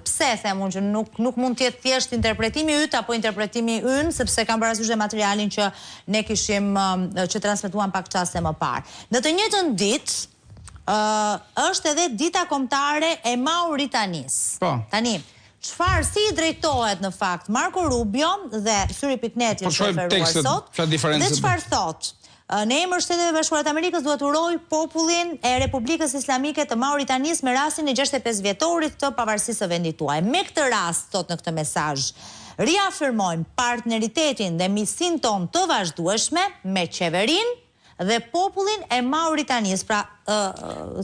Pse them unë që nuk mund të jetë thjesht interpretimi yt apo interpretimi ynë, sepse kam parasysh dhe materialin që ne kishim që transmetuam pak çaste më parë. Në të njëjtën ditë është edhe dita kombëtare e Mauritanisë. Po. Tani, si i drejtohet në fakt Marco Rubio dhe Syri Pikneti është referuar sot, dhe çfarë thotë? Në emër Shteteve Bashkuara të Amerikës duhet uroj popullin e Republikës Islamike të Mauritanisë me rastin e 65 vjetorit të pavarësisë së vendit tuaj. Me këtë rast, thot në këtë mesazh, riafirmojmë partneritetin dhe miqësinë tonë të vazhdueshme me qeverinë dhe popullin e Mauritanisë. Pra,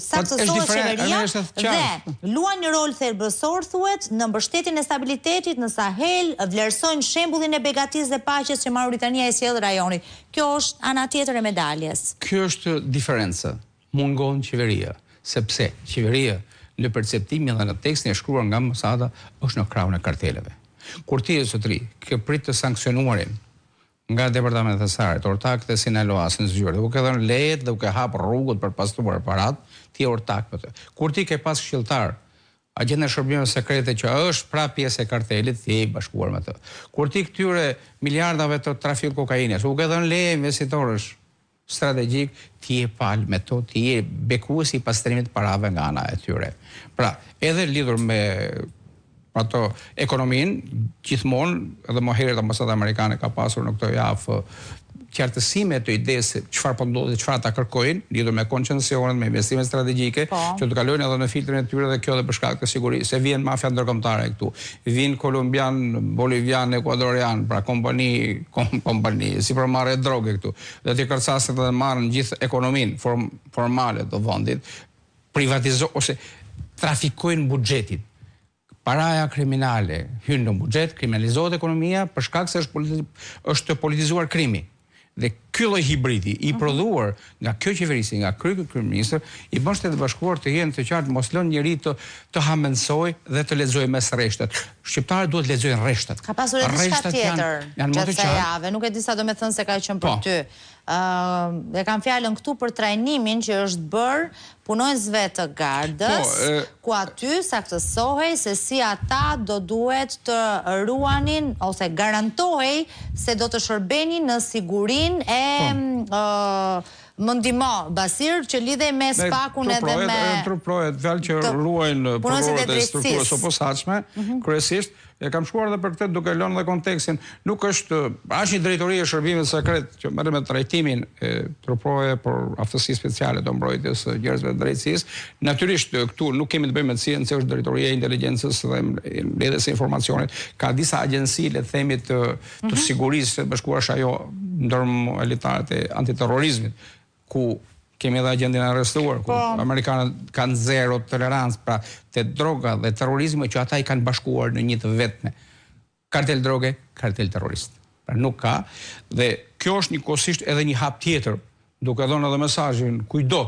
saktësohet qeveria dhe luan një rol thelbësor, thuhet, në mbështetjen e stabilitetit në Sahel, vlerësojnë shembullin e begatisë dhe paqes që Mauritania e sjell rajonit. Kjo është ana tjetër e medaljes. Kjo është diferenca. Mungon qeveria, sepse qeveria në perceptimin dhe në tekstin e shkruar nga ambasada është në krahun e karteleve. Kur ti sotri ke prit të sanksionuarin nga departamentet e Sarit, ortak dhe Sinaloas në zgjuar, dhe u ke dhënë lejet dhe u ke hap rrugët për pastruar parat, ti je ortak me të. Kur ti ke pas këshilltar, agjent e shërbimeve sekrete që është pra pjesë e kartelit, ti je i bashkuar me të. Kur ti këtyre miliardave të trafikut kokainës, u ke dhënë leje investitorësh strategjik, ti je pal me to, ti je bekuesi i pastrimit parave nga ana e tyre. Pra, edhe lidhur me ato ekonominë, gjithmonë edhe më herët ambasada amerikane ka pasur në këtë javë qartësime të idesë çfarë po ndodhi, çfarë ata kërkojnë, lidhur me koncesionet, me investime strategjike, që të kalojnë edhe në filtrin e tyre dhe kjo edhe për shkak të sigurisë. Se vjen mafia ndërkombëtare këtu. Vin kolumbian, bolivian, ekuadorian, pra kompani si për marrje droge këtu. Dhe ti kërcasin dhe marrin gjithë ekonominë formale të vendit, privatizojnë ose trafikojnë buxhetin. Paraja kriminale hyn në buxhet, kriminalizohet ekonomia për shkak se është politizuar krimi. Dhe ky lloj hibridi i prodhuar nga kjo qeverisi, nga kryeministri, i bën Shtetet Bashkuara të jenë të qartë mos lënë njëri të hamendësoj dhe të lexojë mes rreshtat. Shqiptarët duhet lexojnë rreshtat. Ka pasur edhe diçka tjetër gjatë kësaj jave, nuk e di sa do të thënë se ka qenë për ty. Dhe kam fjalën këtu për trajnimin që është bërë punonjësve të gardës, ku aty saktësohej se si ata do duhet të ruanin ose garantohej se do të shërbenin në sigurinë e Mëndimo Basir që lidhej me spakun edhe me truprohet fjalë që ruajnë prokurorët e strukturës së posaçme, kryesisht e kam shkuar edhe për këtë duke lënë dhe kontekstin. Nuk është as një drejtori e shërbimit sekret që merret me trajtimin e truproje për aftësi speciale të mbrojtjes së njerëzve të drejtësisë. Natyrisht këtu nuk kemi të bëjmë me ciencë, është drejtoria e inteligjencës dhe mbledhjes së informacionit. Ka disa agjenci, le të themi, të sigurisë të bashkuar ajo ndërm elitaret e antiterrorizmit, ku kemi edhe agjendin e arrestuar, ku amerikanët kanë zero tolerancë pra te droga dhe terrorizmi që ata i kanë bashkuar në një të vetme. Kartel droge, kartel terrorist. Pra nuk ka, dhe kjo është njëkohësisht edhe një hap tjetër, duke dhënë edhe mesazhin kujdo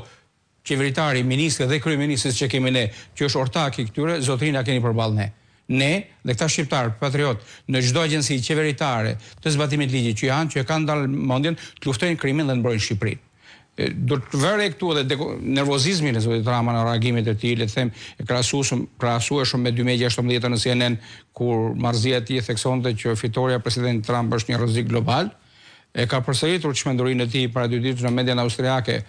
qeveritari, ministri dhe kryeministri që kemi ne, që është ortak i këtyre, zotrina keni përballë ne. Ne dhe këta shqiptarë, patriot, në çdo agjenci qeveritare të zbatimit ligjit që kanë dalë mendjen të luftojnë krimin dhe të mbrojnë Shqipërinë. Do të vëre këtu edhe nervozizmin e zotit Rama në reagimet e tij, le të them, e krahasueshëm me 2016 në CNN, kur marrëzia e tij theksonte që fitoria e presidentit Trump është një rrezik global, e ka përsëritur çmendurinë e tij para 2 ditësh në median austriake,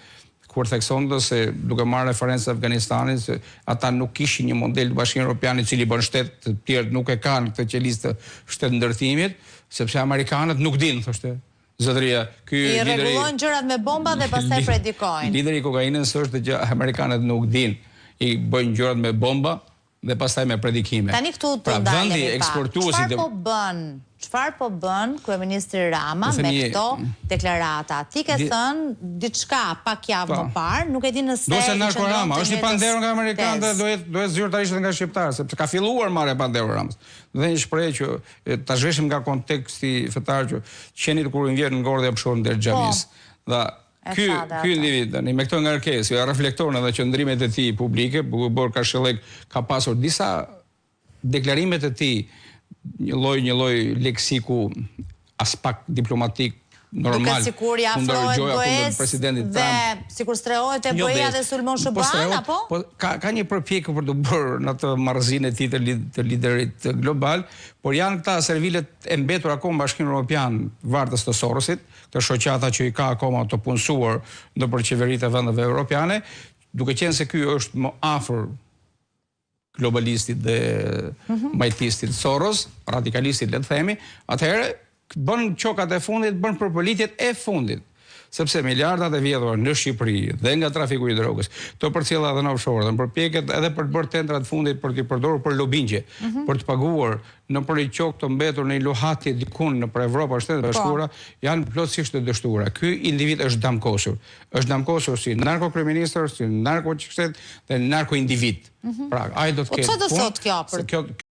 kur theksonte se duke marrë referencë Afganistanit, se ata nuk kishin një model të Bashkimit Evropian i cili bën shtet të tjerë nuk e kanë këtë qelistë shtet ndërtimit, sepse amerikanët nuk dinë, thoshte. Zotëria, i rregullojnë gjërat me bomba dhe pastaj predikojnë. Lideri i kokainës është që amerikanët nuk dinë, i bëjnë gjërat me bomba dhe pastaj me predikime. Tani këtu të ndalemi pak. Çfarë po bën kryeministri Rama me këto deklarata? Ti ke thënë diçka pak javë më parë, nuk e di nëse do se narko Rama, është një pandero nga amerikanët dhe duhet zyrtarisht nga shqiptarë, sepse ka filluar marrja pandero Ramës. Dhe një shprehje që ta zhveshim nga konteksti fetar që qenit kur i vjen në ngordhja pshon deri xhamis. Dhe ky individ tani me këto ngarkesë, ja reflekton edhe qëndrimet e tij publike, Bor Kashillek ka pasur disa deklarimet e tij një lloj leksiku as pak diplomatik normal sikur i afrohet BE-s dhe sikur strehohet e BE-ja dhe sulmon SBA-n, apo? Po ka një përpjekje për të bërë në atë marrëzinë e tij të liderit global, por janë këta servilet e mbetur akoma Bashkimin Evropian vartës të Sorosit, të shoqata që i ka akoma të punësuar nëpër qeveritë e vendeve evropiane, duke qenë se ky është më afër globalistit dhe majtistit Soros, radikalistit le të themi, atëherë bën çokat e fundit, bën përpolitjet e fundit. Sepse miliardat e vjedhura në Shqipëri dhe nga trafiku i drogës, të përcjella edhe në offshore, dhe në përpjekjet edhe për të bërë tendrat fundit për t'i përdorur për lobingje, për të paguar në për i qok të mbetur në i luhati dikun në për Evropa, Shtetet e Bashkuara, janë plotësisht të dështuara. Ky individ është damkosur. Është damkosur si narkokriministër, si narkoqytet dhe narkoindivid. Pra, ai do të ketë. Po çfarë do thotë kjo për